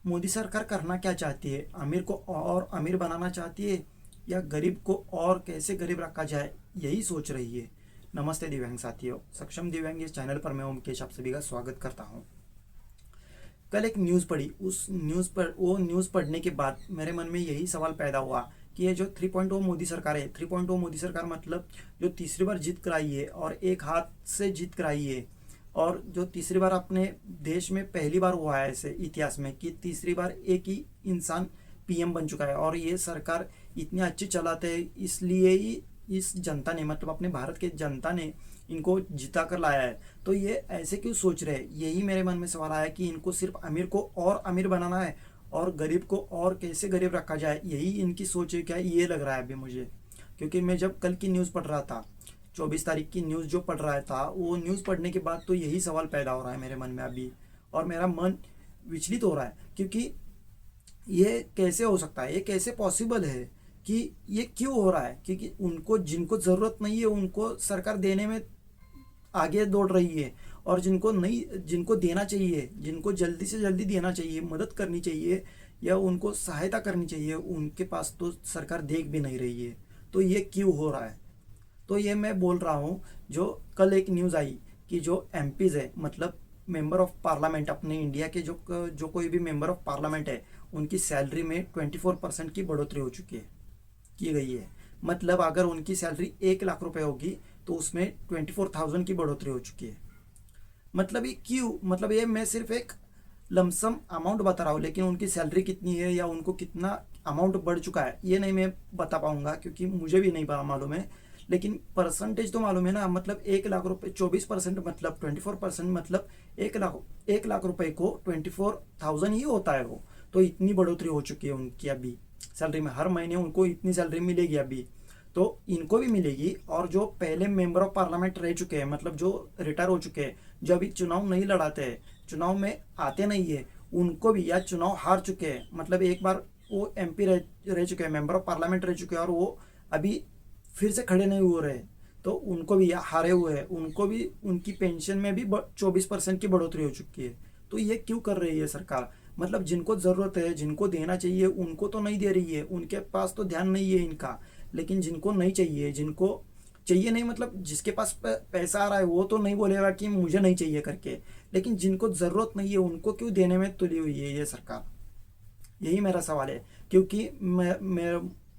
मोदी सरकार करना क्या चाहती है? अमीर को और अमीर बनाना चाहती है या गरीब को और कैसे गरीब रखा जाए, यही सोच रही है। नमस्ते दिव्यांग साथियों, सक्षम दिव्यांग इस चैनल पर मैं ओम केश आप सभी का स्वागत करता हूँ। कल एक न्यूज़ पढ़ी, उस न्यूज़ पर वो न्यूज़ पढ़ने के बाद मेरे मन में यही सवाल पैदा हुआ कि ये जो 3.0 मोदी सरकार है, 3.0 मोदी सरकार मतलब जो तीसरी बार जीत कर आई है और एक हाथ से जीत कर आई है, और जो तीसरी बार अपने देश में पहली बार हुआ है ऐसे इतिहास में कि तीसरी बार एक ही इंसान पीएम बन चुका है। और ये सरकार इतनी अच्छी चलाते हैं, इसलिए ही इस जनता ने मतलब अपने भारत के जनता ने इनको जिता कर लाया है। तो ये ऐसे क्यों सोच रहे हैं, यही मेरे मन में सवाल आया कि इनको सिर्फ अमीर को और अमीर बनाना है और गरीब को और कैसे गरीब रखा जाए, यही इनकी सोच है क्या, ये लग रहा है अभी मुझे। क्योंकि मैं जब कल की न्यूज़ पढ़ रहा था, 24 तारीख की न्यूज़ जो पढ़ रहा था, वो न्यूज़ पढ़ने के बाद तो यही सवाल पैदा हो रहा है मेरे मन में अभी। और मेरा मन विचलित हो रहा है क्योंकि ये कैसे हो सकता है, ये कैसे पॉसिबल है कि ये क्यों हो रहा है? क्योंकि उनको जिनको ज़रूरत नहीं है उनको सरकार देने में आगे दौड़ रही है, और जिनको नहीं, जिनको देना चाहिए, जिनको जल्दी से जल्दी देना चाहिए, मदद करनी चाहिए या उनको सहायता करनी चाहिए, उनके पास तो सरकार देख भी नहीं रही है। तो ये क्यों हो रहा है? तो ये मैं बोल रहा हूँ, जो कल एक न्यूज़ आई कि जो एमपीज है मतलब मेंबर ऑफ पार्लियामेंट, अपने इंडिया के जो जो कोई भी मेंबर ऑफ पार्लियामेंट है, उनकी सैलरी में 24% की बढ़ोतरी हो चुकी है, की गई है। मतलब अगर उनकी सैलरी 1 लाख रुपए होगी तो उसमें 24,000 की बढ़ोतरी हो चुकी है। मतलब ये क्यों, मतलब ये मैं सिर्फ एक लमसम अमाउंट बता रहा हूँ, लेकिन उनकी सैलरी कितनी है या उनको कितना अमाउंट बढ़ चुका है ये नहीं मैं बता पाऊंगा, क्योंकि मुझे भी नहीं मालूम है। लेकिन परसेंटेज तो मालूम है ना, मतलब 1 लाख रुपए 24% मतलब 24% मतलब 1 लाख रुपए को 24,000 ही होता है वो। तो इतनी बढ़ोतरी हो चुकी है उनकी अभी सैलरी में, हर महीने उनको इतनी सैलरी मिलेगी अभी। तो इनको भी मिलेगी, और जो पहले मेंबर ऑफ पार्लियामेंट रह चुके हैं मतलब जो रिटायर हो चुके हैं, जो अभी चुनाव नहीं लड़ाते हैं, चुनाव में आते नहीं है, उनको भी, या चुनाव हार चुके हैं मतलब एक बार वो एमपी रह चुके हैं, मेंबर ऑफ पार्लियामेंट रह चुके हैं, और वो अभी फिर से खड़े नहीं हो रहे, तो उनको भी, या हारे हुए हैं उनको भी, उनकी पेंशन में भी 24% की बढ़ोतरी हो चुकी है। तो ये क्यों कर रही है सरकार? मतलब जिनको ज़रूरत है, जिनको देना चाहिए, उनको तो नहीं दे रही है, उनके पास तो ध्यान नहीं है इनका। लेकिन जिनको नहीं चाहिए, जिनको चाहिए नहीं मतलब जिसके पास पैसा आ रहा है वो तो नहीं बोलेगा कि मुझे नहीं चाहिए करके, लेकिन जिनको ज़रूरत नहीं है उनको क्यों देने में तुली हुई है ये सरकार? यही मेरा सवाल है। क्योंकि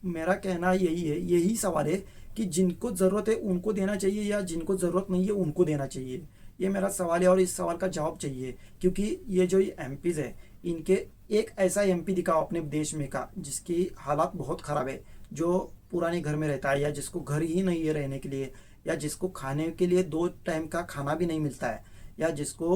मेरा कहना यही है, यही सवाल है कि जिनको ज़रूरत है उनको देना चाहिए या जिनको ज़रूरत नहीं है उनको देना चाहिए, ये मेरा सवाल है और इस सवाल का जवाब चाहिए। क्योंकि ये जो एमपीज़ है, इनके एक ऐसा एमपी दिखाओ अपने देश में का जिसकी हालात बहुत ख़राब है, जो पुराने घर में रहता है या जिसको घर ही नहीं है रहने के लिए, या जिसको खाने के लिए 2 टाइम का खाना भी नहीं मिलता है, या जिसको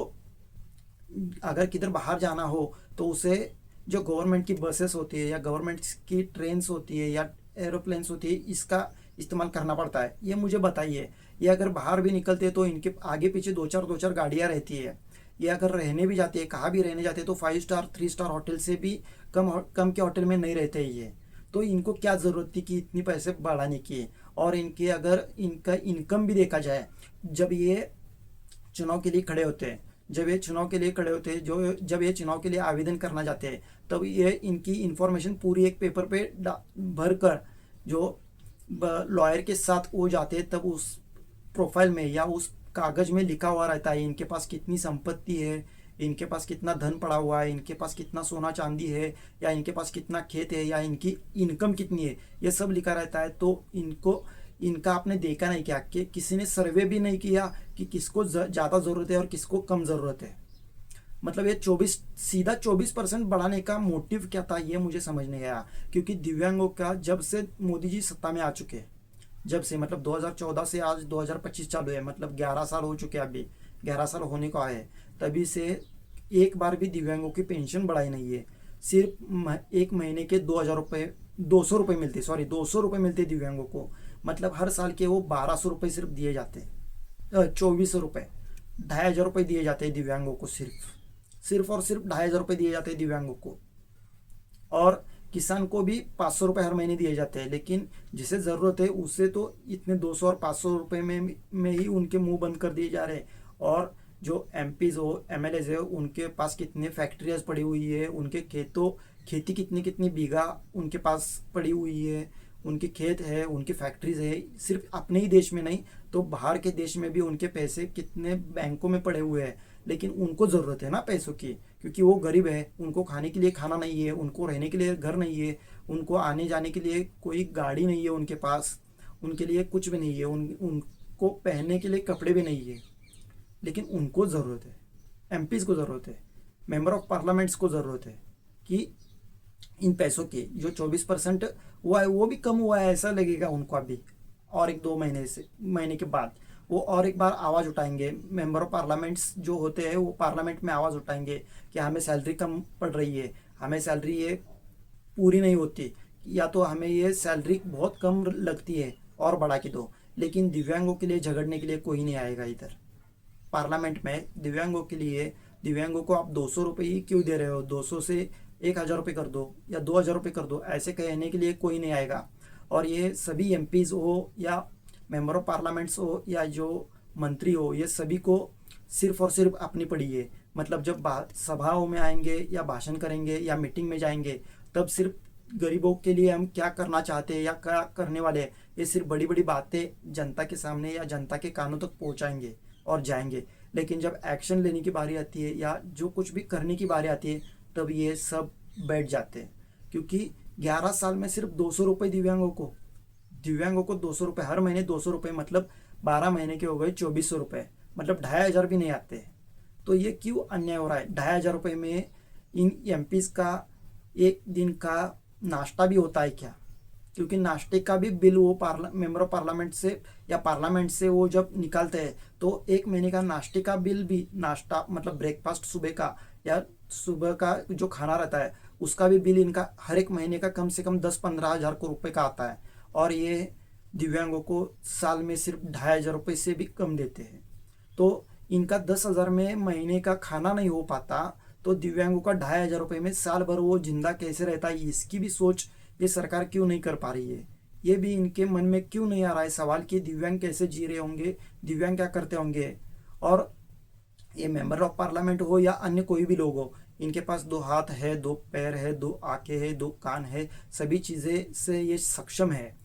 अगर किधर बाहर जाना हो तो उसे जो गवर्नमेंट की बसेस होती है या गवर्नमेंट की ट्रेन्स होती है या एरोप्लेन्स होती है, इसका इस्तेमाल करना पड़ता है। ये मुझे बताइए, ये अगर बाहर भी निकलते हैं तो इनके आगे पीछे दो चार गाड़ियाँ रहती है। ये अगर रहने भी जाते हैं, कहाँ भी रहने जाते हैं, तो 5 स्टार 3 स्टार होटल से भी कम के होटल में नहीं रहते ये। तो इनको क्या ज़रूरत थी कि इतनी पैसे बढ़ाने की? और इनके अगर इनका इनकम भी देखा जाए, जब ये चुनाव के लिए खड़े होते हैं, जब ये चुनाव के लिए खड़े होते हैं, जो जब ये चुनाव के लिए आवेदन करना चाहते हैं, तब ये इनकी इन्फॉर्मेशन पूरी एक पेपर पे भर कर जो लॉयर के साथ वो जाते हैं, तब उस प्रोफाइल में या उस कागज में लिखा हुआ रहता है इनके पास कितनी संपत्ति है, इनके पास कितना धन पड़ा हुआ है, इनके पास कितना सोना चांदी है, या इनके पास कितना खेत है, या इनकी इनकम कितनी है, ये सब लिखा रहता है। तो इनको, इनका आपने देखा नहीं क्या कि किसी ने सर्वे भी नहीं किया कि किसको ज़्यादा ज़रूरत है और किसको कम ज़रूरत है? मतलब ये 24% बढ़ाने का मोटिव क्या था, ये मुझे समझ नहीं आया। क्योंकि दिव्यांगों का जब से मोदी जी सत्ता में आ चुके हैं, जब से मतलब 2014 से आज 2025 चालू है, मतलब 11 साल हो चुके हैं, अभी 11 साल होने को आए, तभी से एक बार भी दिव्यांगों की पेंशन बढ़ाई नहीं है। सिर्फ एक महीने के 2,000 रुपये, 200 रुपये मिलते, सॉरी 200 रुपये मिलते दिव्यांगों को। मतलब हर साल के वो 1,200 रुपये सिर्फ दिए जाते हैं, 2,400 रुपये, 2,500 रुपये दिए जाते हैं दिव्यांगों को, सिर्फ और सिर्फ 2,500 रुपये दिए जाते हैं दिव्यांगों को। और किसान को भी 500 रुपये हर महीने दिए जाते हैं, लेकिन जिसे ज़रूरत है उसे तो इतने 200 और 500 रुपये में ही उनके मुंह बंद कर दिए जा रहे हैं। और जो एमपीज हो, एमएलएज है, उनके पास कितने फैक्ट्रियाज पड़ी हुई है, उनके खेती कितनी कितनी बीघा उनके पास पड़ी हुई है, उनके खेत है, उनकी फैक्ट्रीज है। सिर्फ अपने ही देश में नहीं तो बाहर के देश में भी उनके पैसे कितने बैंकों में पड़े हुए हैं। लेकिन उनको ज़रूरत है ना पैसों की, क्योंकि वो गरीब है, उनको खाने के लिए खाना नहीं है, उनको रहने के लिए घर नहीं है, उनको आने जाने के लिए कोई गाड़ी नहीं है उनके पास, उनके लिए कुछ भी नहीं है, उनको पहनने के लिए कपड़े भी नहीं है। लेकिन उनको ज़रूरत है, एमपीज़ को ज़रूरत है, मेंबर ऑफ पार्लियामेंट्स को ज़रूरत है कि इन पैसों की जो 24% हुआ है वो भी कम हुआ है ऐसा लगेगा उनको अभी, और एक दो महीने के बाद वो और एक बार आवाज़ उठाएंगे। मेंबर ऑफ पार्लियामेंट्स जो होते हैं वो पार्लियामेंट में आवाज़ उठाएंगे कि हमें सैलरी कम पड़ रही है, हमें सैलरी ये पूरी नहीं होती, या तो हमें ये सैलरी बहुत कम लगती है और बढ़ा के दो। लेकिन दिव्यांगों के लिए झगड़ने के लिए कोई नहीं आएगा इधर पार्लियामेंट में। दिव्यांगों के लिए, दिव्यांगों को आप 200 रुपये ही क्यों दे रहे हो, 200 से 1,000 रुपये कर दो या 2,000 रुपये कर दो, ऐसे कहने के लिए कोई नहीं आएगा। और ये सभी एमपीज़ हो या मेंबर ऑफ पार्लियामेंट्स हो या जो मंत्री हो, ये सभी को सिर्फ और सिर्फ अपनी पड़ी है। मतलब जब सभाओं में आएंगे या भाषण करेंगे या मीटिंग में जाएंगे, तब सिर्फ गरीबों के लिए हम क्या करना चाहते हैं या क्या करने वाले हैं, ये सिर्फ बड़ी बड़ी बातें जनता के सामने या जनता के कानों तक पहुंचाएंगे और जाएंगे। लेकिन जब एक्शन लेने की बारी आती है या जो कुछ भी करने की बारी आती है, तब ये सब बैठ जाते हैं। क्योंकि 11 साल में सिर्फ 200 रुपये दिव्यांगों को 200 रुपये हर महीने, 200 रुपये मतलब 12 महीने के हो गए 2400 रुपये, मतलब 2,500 भी नहीं आते। तो ये क्यों अन्याय हो रहा है? 2,500 रुपये में इन एमपीज़ का एक दिन का नाश्ता भी होता है क्या? क्योंकि नाश्ते का भी बिल वो मेंबर ऑफ पार्लियामेंट से या पार्लियामेंट से वो जब निकालते हैं तो एक महीने का नाश्ते का बिल भी, नाश्ता मतलब ब्रेकफास्ट सुबह का या सुबह का जो खाना रहता है उसका भी बिल इनका हर एक महीने का कम से कम 10-15 हज़ार को रुपये का आता है। और ये दिव्यांगों को साल में सिर्फ 2,500 रुपये से भी कम देते हैं। तो इनका 10,000 में महीने का खाना नहीं हो पाता, तो दिव्यांगों का 2,500 रुपये में साल भर वो जिंदा कैसे रहता है, इसकी भी सोच ये सरकार क्यों नहीं कर पा रही है? ये भी इनके मन में क्यों नहीं आ रहा है सवाल कि दिव्यांग कैसे जी रहे होंगे, दिव्यांग क्या करते होंगे? और ये मेंबर ऑफ पार्लियामेंट हो या अन्य कोई भी लोग हो, इनके पास 2 हाथ है, 2 पैर है, 2 आंखें है, 2 कान है, सभी चीज़ें से ये सक्षम है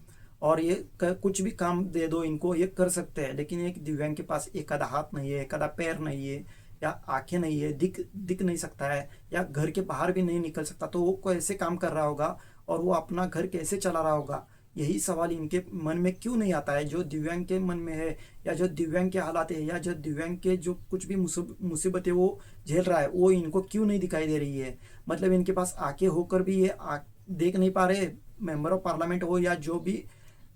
और ये कुछ भी काम दे दो इनको ये कर सकते हैं। लेकिन एक दिव्यांग के पास एक आधा हाथ नहीं है, एक आधा पैर नहीं है या आंखें नहीं है, दिख नहीं सकता है या घर के बाहर भी नहीं निकल सकता, तो वो कैसे काम कर रहा होगा और वो अपना घर कैसे चला रहा होगा? यही सवाल इनके मन में क्यों नहीं आता है, जो दिव्यांग के मन में है या जो दिव्यांग के हालात है या जो दिव्यांग के जो कुछ भी मुसीबतें वो झेल रहा है, वो इनको क्यों नहीं दिखाई दे रही है? मतलब इनके पास आंखें होकर भी ये देख नहीं पा रहे। मेंबर ऑफ पार्लियामेंट हो या जो भी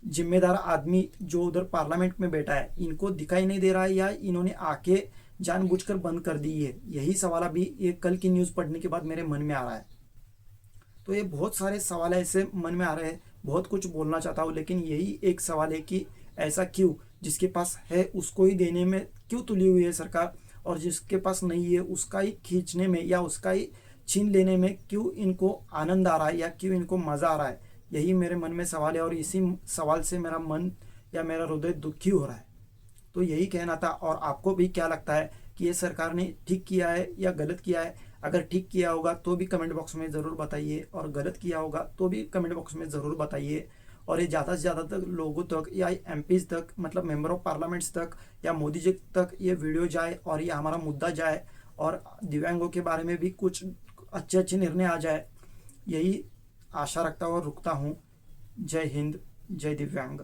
जिम्मेदार आदमी जो उधर पार्लियामेंट में बैठा है, इनको दिखाई नहीं दे रहा है या इन्होंने आंखें जानबूझकर बंद कर दी है? यही सवाल अभी ये कल की न्यूज़ पढ़ने के बाद मेरे मन में आ रहा है। तो ये बहुत सारे सवाल ऐसे मन में आ रहे हैं, बहुत कुछ बोलना चाहता हूँ, लेकिन यही एक सवाल है कि ऐसा क्यों? जिसके पास है उसको ही देने में क्यों तुली हुई है सरकार, और जिसके पास नहीं है उसका ही खींचने में या उसका ही छीन लेने में क्यों इनको आनंद आ रहा है या क्यों इनको मज़ा आ रहा है? यही मेरे मन में सवाल है और इसी सवाल से मेरा मन या मेरा हृदय दुखी हो रहा है। तो यही कहना था। और आपको भी क्या लगता है कि ये सरकार ने ठीक किया है या गलत किया है? अगर ठीक किया होगा तो भी कमेंट बॉक्स में ज़रूर बताइए, और गलत किया होगा तो भी कमेंट बॉक्स में ज़रूर बताइए। और ये ज़्यादा से ज़्यादा तक लोगों तक या एमपीज़ तक, मतलब मेंबर ऑफ पार्लियामेंट्स तक या मोदी जी तक ये वीडियो जाए और ये हमारा मुद्दा जाए और दिव्यांगों के बारे में भी कुछ अच्छे अच्छे निर्णय आ जाए। यही आशा रखता हूँ और रुकता हूँ। जय हिंद, जय दिव्यांग।